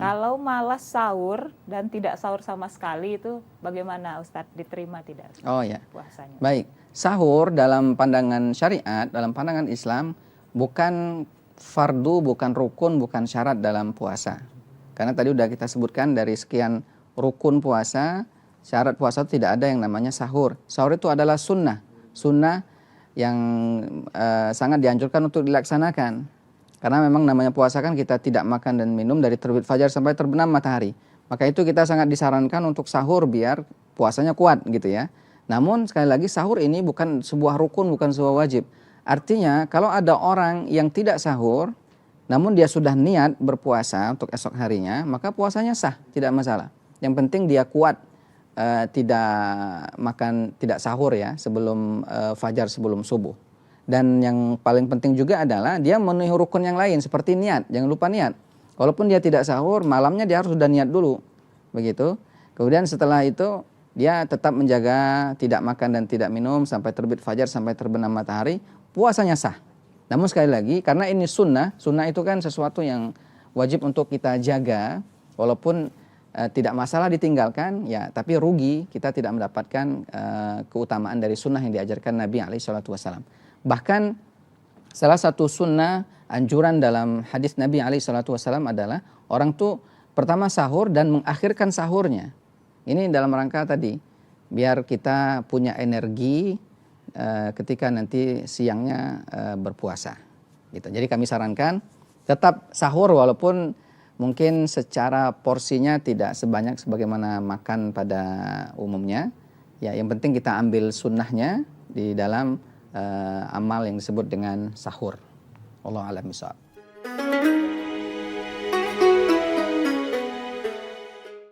Kalau malas sahur dan tidak sahur sama sekali itu bagaimana Ustadz? Diterima tidak Oh ya. puasanya? Baik. Sahur dalam pandangan syariat, dalam pandangan Islam bukan fardu, bukan rukun, bukan syarat dalam puasa. Karena tadi udah kita sebutkan dari sekian rukun puasa, syarat puasa itu tidak ada yang namanya sahur. Sahur itu adalah sunnah. Sunnah yang sangat dianjurkan untuk dilaksanakan. Karena memang namanya puasa kan kita tidak makan dan minum dari terbit fajar sampai terbenam matahari. Maka itu kita sangat disarankan untuk sahur biar puasanya kuat gitu ya. Namun sekali lagi sahur ini bukan sebuah rukun, bukan sebuah wajib. Artinya kalau ada orang yang tidak sahur, namun dia sudah niat berpuasa untuk esok harinya, maka puasanya sah, tidak masalah. Yang penting dia kuat, tidak makan, tidak sahur ya sebelum fajar, sebelum subuh. Dan yang paling penting juga adalah dia memenuhi rukun yang lain seperti niat. Jangan lupa niat. Walaupun dia tidak sahur, malamnya dia harus sudah niat dulu. Begitu. Kemudian setelah itu dia tetap menjaga tidak makan dan tidak minum sampai terbit fajar, sampai terbenam matahari, puasanya sah. Namun sekali lagi karena ini sunnah, sunnah itu kan sesuatu yang wajib untuk kita jaga. Walaupun tidak masalah ditinggalkan, ya tapi rugi kita tidak mendapatkan keutamaan dari sunnah yang diajarkan Nabi SAW. Bahkan salah satu sunnah anjuran dalam hadis Nabi SAW adalah orang tuh pertama sahur dan mengakhirkan sahurnya. Ini dalam rangka tadi biar kita punya energi ketika nanti siangnya berpuasa. Gitu. Jadi kami sarankan tetap sahur walaupun mungkin secara porsinya tidak sebanyak sebagaimana makan pada umumnya. Ya, yang penting kita ambil sunnahnya di dalam amal yang disebut dengan sahur. Wallahu a'lam bishawab.